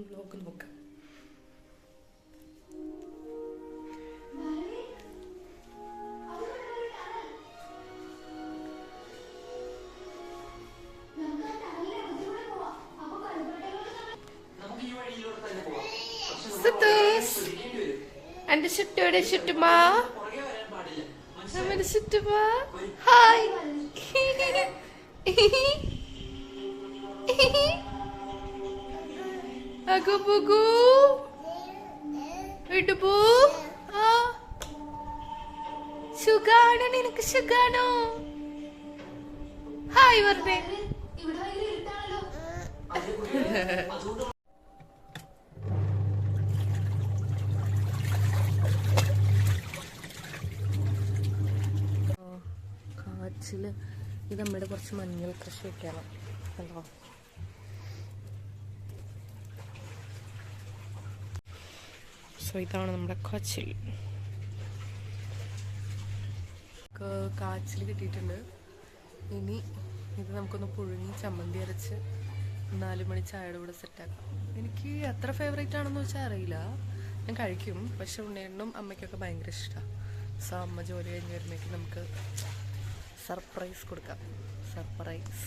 Vlog നോക്കാം. എന്റെ ചുറ്റോടെ ചുറ്റുമാ നമ്മുടെ ചുറ്റുമാ ഹായ് അഗു ബുഗു ഇടുബു ആ സുഖാണോ നിനക്ക് സുഖാണോ ഹായ് പറഞ്ഞേ കാച്ചില് ഇത് നമ്മുടെ കുറച്ച് മഞ്ഞൾ കൃഷി വെക്കണം ഹലോ സോ ഇതാണ് നമ്മുടെ കാച്ചിൽ കാച്ചിൽ കിട്ടിയിട്ടുണ്ട്. ഇനി ഇത് നമുക്കൊന്ന് പുഴുങ്ങി ചമ്മന്തി അരച്ച് 4 മണി ചായയുടെ കൂടെ സെറ്റാക്കാം. എനിക്ക് എത്ര ഫേവറേറ്റ് ആണെന്ന് വെച്ചാൽ അറിയില്ല, ഞാൻ കഴിക്കും. പക്ഷെ ഉണ്ണേണ്ണും അമ്മയ്ക്കൊക്കെ ഭയങ്കര ഇഷ്ടമാണ്. സോ അമ്മ ജോലി കഴിഞ്ഞ് വരുമ്പോഴേക്ക് നമുക്ക് സർപ്രൈസ് കൊടുക്കാം. സർപ്രൈസ്.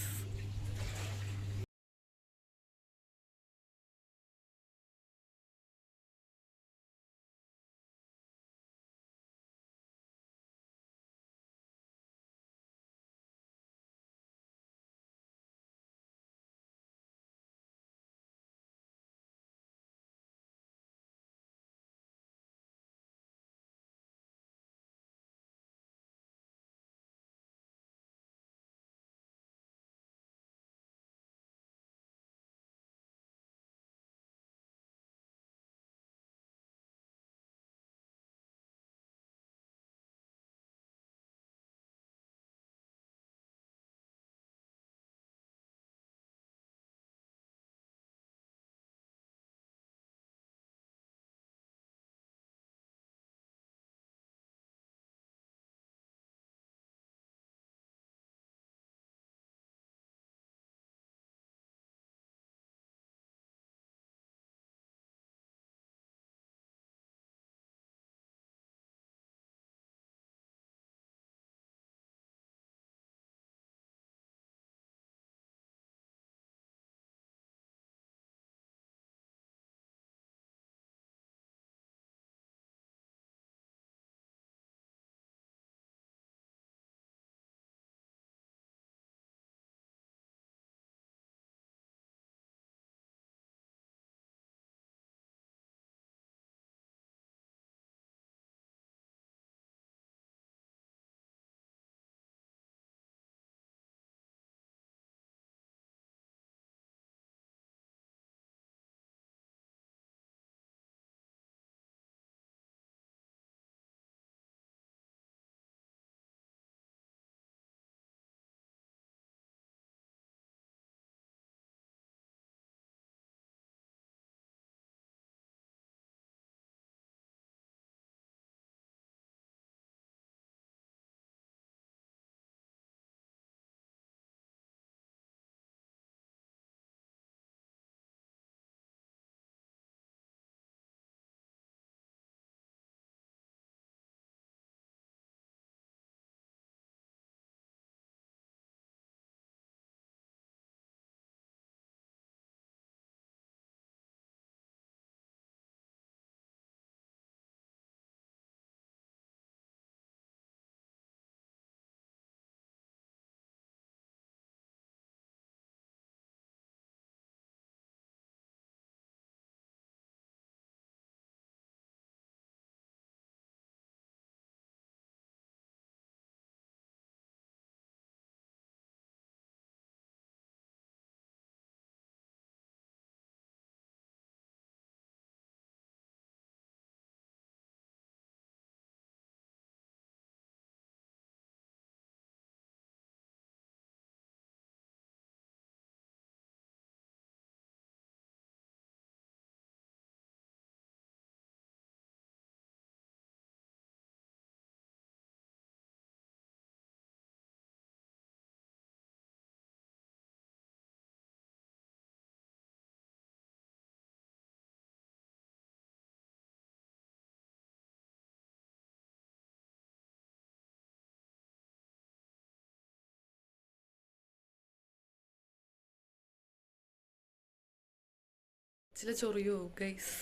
ചില ചൊറിയോ ഗൈസ്?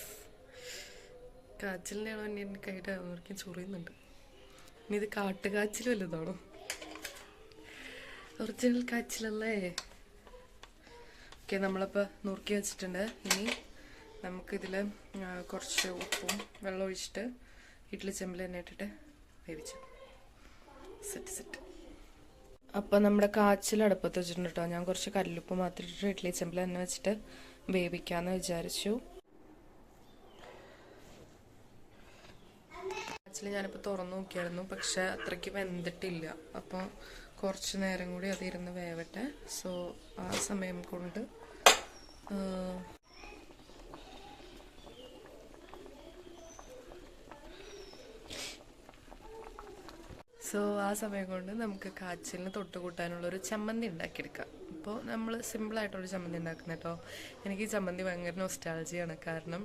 കാച്ചിലിൻ്റെ ആണോ എൻ്റെ കൈയുടെ ആണെന്നൊരിക്കലും ചൊറിയുന്നുണ്ട്. ഇനി ഇത് കാട്ടുകാച്ചിൽ വല്ലതാണോ? ഒറിജിനൽ കാച്ചിലല്ലേ? ഓക്കെ, നമ്മളിപ്പോൾ നുറുക്കി വെച്ചിട്ടുണ്ട്. ഇനി നമുക്കിതിൽ കുറച്ച് ഉപ്പും വെള്ളം ഒഴിച്ചിട്ട് ഇഡ്ഡലി ചെമ്പിൽ തന്നെ ഇട്ടിട്ട് വേവിച്ചു. സെറ്റ്. അപ്പം നമ്മുടെ കാച്ചിൽ അടുപ്പത്ത് വെച്ചിട്ടുണ്ട് കേട്ടോ. ഞാൻ കുറച്ച് കല്ലുപ്പ് മാത്രം ഇട്ടിട്ട് ഇഡ്ഡലി ചെമ്പിൽ തന്നെ വെച്ചിട്ട് വേവിക്കാമെന്ന് വിചാരിച്ചു. കാച്ചിൽ ഞാനിപ്പോൾ തുറന്നു നോക്കിയായിരുന്നു, പക്ഷെ അത്രയ്ക്ക് വെന്തിട്ടില്ല. അപ്പം കുറച്ച് നേരം കൂടി അതിരുന്ന് വേവട്ടെ. സോ ആ സമയം കൊണ്ട് നമുക്ക് കാച്ചിലിന് തൊട്ട് കൂട്ടാനുള്ളൊരു ചമ്മന്തി ഉണ്ടാക്കിയെടുക്കാം. അപ്പോൾ നമ്മൾ സിമ്പിളായിട്ടുള്ളൊരു ചമ്മന്തി ഉണ്ടാക്കുന്ന കേട്ടോ. എനിക്ക് ഈ ചമ്മന്തി ഭയങ്കര നൊസ്റ്റാൾജിയാണ്. കാരണം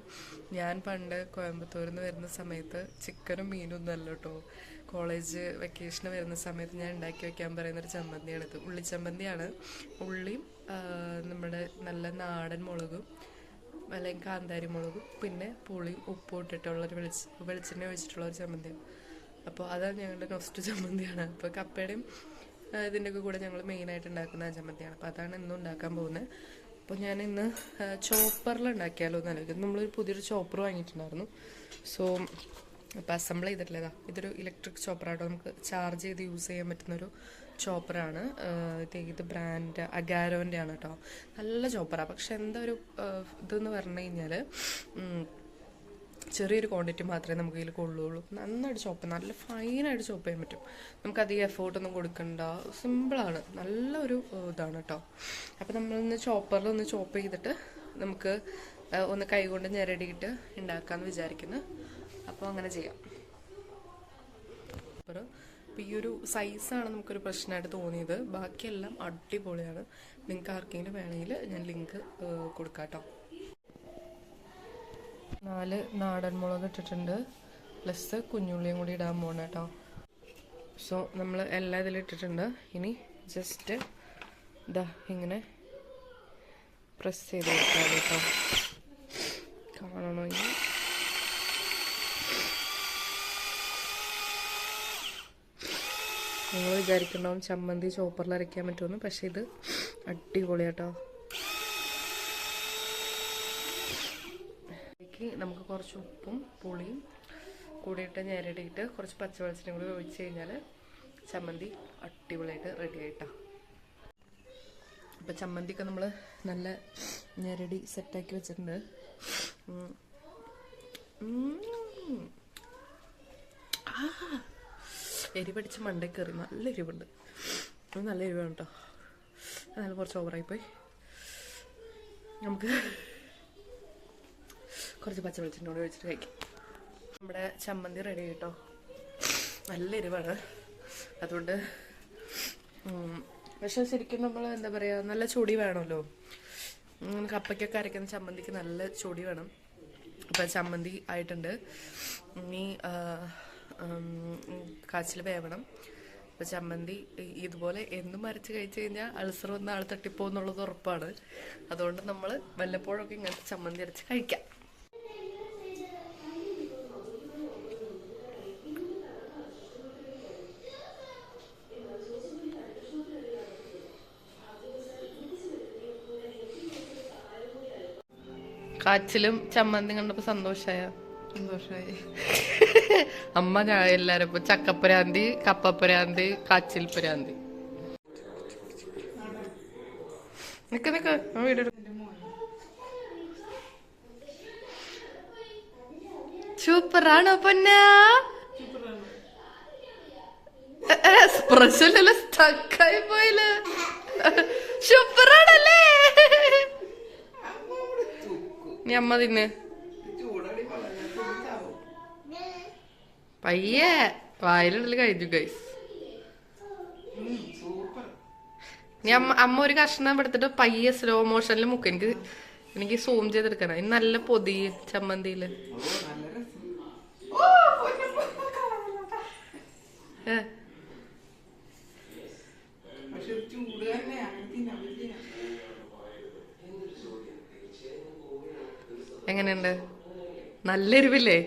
ഞാൻ പണ്ട് കോയമ്പത്തൂരിൽ നിന്ന് വരുന്ന സമയത്ത് ചിക്കനും മീനും ഒന്നും അല്ല കേട്ടോ, കോളേജ് വെക്കേഷന് വരുന്ന സമയത്ത് ഞാൻ ഉണ്ടാക്കി വെക്കാൻ പറയുന്നൊരു ചമ്മന്തിയാണിത്. ഉള്ളിച്ചമ്മന്തിയാണ്. ഉള്ളിയും നമ്മുടെ നല്ല നാടൻ മുളകും അല്ലെങ്കിൽ കാന്താരി മുളകും പിന്നെ പുളിയും ഉപ്പും ഇട്ടിട്ടുള്ളൊരു വെളിച്ചെണ്ണ ഒഴിച്ചിട്ടുള്ളൊരു ചമ്മന്തിയാണ്. അപ്പോൾ അതാണ് ഞങ്ങളുടെ നൊസ്റ്റ് ചമ്മന്തിയാണ്. അപ്പോൾ കപ്പയുടെയും ഇതിൻ്റെയൊക്കെ കൂടെ ഞങ്ങൾ മെയിനായിട്ട് ഉണ്ടാക്കുന്ന ചമ്മന്തിയാണ്. അപ്പോൾ അതാണ് ഇന്നും ഉണ്ടാക്കാൻ പോകുന്നത്. അപ്പോൾ ഞാൻ ഇന്ന് ചോപ്പറിൽ ഉണ്ടാക്കിയാലോ എന്ന് ആലോചിക്കുന്നു. നമ്മളൊരു പുതിയൊരു ചോപ്പർ വാങ്ങിയിട്ടുണ്ടായിരുന്നു. സോ അപ്പോൾ അസംബിൾ ചെയ്തിട്ടില്ലതാ. ഇതൊരു ഇലക്ട്രിക് ചോപ്പറാട്ടോ, നമുക്ക് ചാർജ് ചെയ്ത് യൂസ് ചെയ്യാൻ പറ്റുന്നൊരു ചോപ്പറാണ്. ഇത് ബ്രാൻഡ് അഗാരോൻ്റെ ആണ് കേട്ടോ. നല്ല ചോപ്പറാണ്. പക്ഷെ എന്താ ഒരു ഇതെന്ന് പറഞ്ഞു കഴിഞ്ഞാൽ ചെറിയൊരു ക്വാണ്ടിറ്റി മാത്രമേ നമുക്ക് ഇതിൽ കൊള്ളുള്ളൂ. നന്നായിട്ട് ചോപ്പ്, നല്ല ഫൈനായിട്ട് ചോപ്പ് ചെയ്യാൻ പറ്റും. നമുക്ക് അധികം എഫേർട്ടൊന്നും കൊടുക്കണ്ട, സിമ്പിളാണ്. നല്ലൊരു ഇതാണ് കേട്ടോ. അപ്പോൾ നമ്മളൊന്ന് ചോപ്പറിൽ ഒന്ന് ചോപ്പ് ചെയ്തിട്ട് നമുക്ക് ഒന്ന് കൈകൊണ്ട് ഞെരടിയിട്ട് ഉണ്ടാക്കാമെന്ന് വിചാരിക്കുന്നു. അപ്പോൾ അങ്ങനെ ചെയ്യാം. അപ്പോൾ ഈ ഒരു സൈസാണ് നമുക്കൊരു പ്രശ്നമായിട്ട് തോന്നിയത്. ബാക്കിയെല്ലാം അടിപൊളിയാണ്. നിങ്ങൾക്ക് ആർക്കെങ്കിലും വേണമെങ്കിൽ ഞാൻ ലിങ്ക് കൊടുക്കാം കേട്ടോ. 4 നാടൻ മുളക് ഇട്ടിട്ടുണ്ട്, പ്ലസ് കുഞ്ഞുള്ളിയും കൂടി ഇടാൻ പോകണം കേട്ടോ. സോ നമ്മൾ എല്ലാം ഇതിൽ ഇട്ടിട്ടുണ്ട്. ഇനി ജസ്റ്റ് ഇതാ ഇങ്ങനെ പ്രസ് ചെയ്ത് കൊടുക്കാം കേട്ടോ. കാണണോ? ഇനി നിങ്ങൾ വിചാരിക്കണ്ടാവും ചമ്മന്തി ചോപ്പറിൽ അരയ്ക്കാൻ പറ്റുമെന്ന്. പക്ഷെ ഇത് അടിപൊളിയാട്ടോ. നമുക്ക് കുറച്ച് ഉപ്പും പുളിയും കൂടിയിട്ട് ഞെരടിയിട്ട് കുറച്ച് പച്ചവെളിച്ചെണ്ണയും കൂടി ഒഴിച്ച് കഴിഞ്ഞാൽ ചമ്മന്തി അടിപൊളിയായിട്ട് റെഡി ആയിട്ടാ. അപ്പം ചമ്മന്തിയൊക്കെ നമ്മൾ നല്ല ഞെരടി സെറ്റാക്കി വെച്ചിട്ടുണ്ട്. എരിപടിച്ച് മണ്ടയിൽ കയറി. നല്ല എരിവുണ്ട്. നല്ല എരിവാണ് കേട്ടോ. നല്ല കുറച്ച് ഓവറായിപ്പോയി. നമുക്ക് കുറച്ച് പച്ച വെളിച്ചെണ്ണ കൂടി ഒഴിച്ചിട്ട് കഴിക്കാം. നമ്മുടെ ചമ്മന്തി റെഡി കേട്ടോ. നല്ല എരിവാണ്. അതുകൊണ്ട് പക്ഷെ ശരിക്കും നമ്മൾ എന്താ പറയുക, നല്ല ചൊടി വേണമല്ലോ. കപ്പയ്ക്കൊക്കെ അരയ്ക്കുന്ന ചമ്മന്തിക്ക് നല്ല ചൊടി വേണം. അപ്പം ചമ്മന്തി ആയിട്ടുണ്ട്. ഇനി കാച്ചിൽ വേവണം. അപ്പം ചമ്മന്തി ഇതുപോലെ എന്നും അരച്ച് കഴിച്ച് കഴിഞ്ഞാൽ അൾസർ വന്ന ആൾ തട്ടിപ്പോന്നുള്ളത് ഉറപ്പാണ്. അതുകൊണ്ട് നമ്മൾ വല്ലപ്പോഴൊക്കെ ഇങ്ങനത്തെ ചമ്മന്തി അരച്ച് കഴിക്കാം. കാച്ചിലും ചമ്മന്തി കണ്ടപ്പോ സന്തോഷായി. അമ്മ ഞാൻ എല്ലാരും ഇപ്പൊ ചക്കപ്പരാന്തി, കപ്പപ്പരാന്തി, കാച്ചിൽ പരാന്തി. സൂപ്പറാണോ പൊന്ന? എക്സ്പ്രഷനില് സ്റ്റക്കായി പോയില്ല. സൂപ്പറാണല്ലേ? നീ അമ്മ തിന്ന് പയ്യെ വായിലുള്ളിൽ കഴിഞ്ഞു ഗൈസ്. നീ അമ്മ ഒരു കഷ്ണം എടുത്തിട്ട് പയ്യെ സ്ലോ മോഷനിൽ മുക്ക. എനിക്ക് സൂം ചെയ്തെടുക്കണം. ഇനി നല്ല പൊതി ചമ്മന്തിയില്. എങ്ങനെയുണ്ട്? നല്ല എരിവില്ലേ?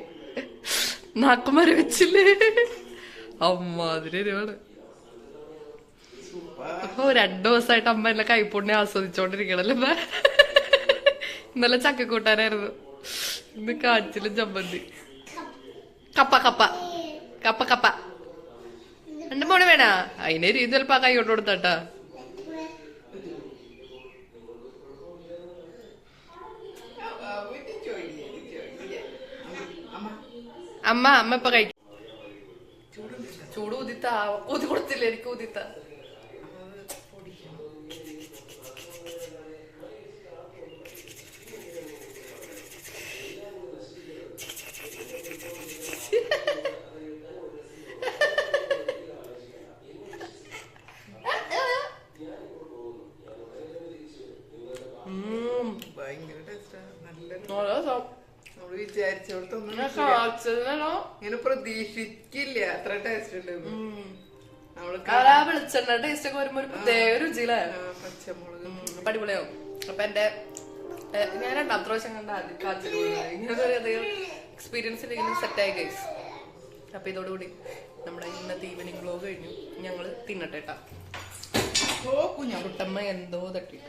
നാക്കുമര വെച്ചില്ലേ? അമ്മാതിരി എരിവാണ്. അപ്പൊ 2 ദിവസമായിട്ട് അമ്മ എന്നെ കൈപ്പുണ്യം ആസ്വദിച്ചോണ്ടിരിക്കണല്ലേ. ഇന്നലെ ചക്കക്കൂട്ടാനായിരുന്നു, ഇന്ന് കാച്ചിലും ചമ്മന്തി. കപ്പ കപ്പ കപ്പ കപ്പ എന്റെ മോള് വേണ അതിനെ രീതി ചിലപ്പോ കൈ കൊണ്ട് കൊടുത്താട്ടാ. അമ്മ അമ്മ ഇപ്പൊ കഴിക്കും. ചൂട് ഊതിത്താ, ഊതി കൊടുത്തില്ല എനിക്ക്. ഊതിത്ത വിചാരിച്ചോടത്തൊന്നും ഇങ്ങനെ പ്രതീക്ഷിക്കില്ല അത്ര ടേസ്റ്റ് ഉണ്ട്. വെളിച്ചെണ്ണ ടേസ്റ്റ് ഒക്കെ വരുമ്പോ ഒരു പ്രത്യേക രുചിയിലെ പച്ചമുളക് അടിപൊളിയാവും. അപ്പൊ എന്റെ ഞാൻ 2ാമത്തെ പ്രാവശ്യം കണ്ട ആദ്യം കാച്ചിൽ ഇങ്ങനത്തെ ഒരു അധികം എക്സ്പീരിയൻസ് ഇല്ലെങ്കിലും സെറ്റായി ഗൈസ്. അപ്പൊ ഇതോടുകൂടി നമ്മുടെ ഇന്നത്തെ ഈവനിങ് വ്ലോഗ് കഴിഞ്ഞു. ഞങ്ങള് തിന്നട്ടെ. കുട്ടമ്മ എന്തോ തട്ടി.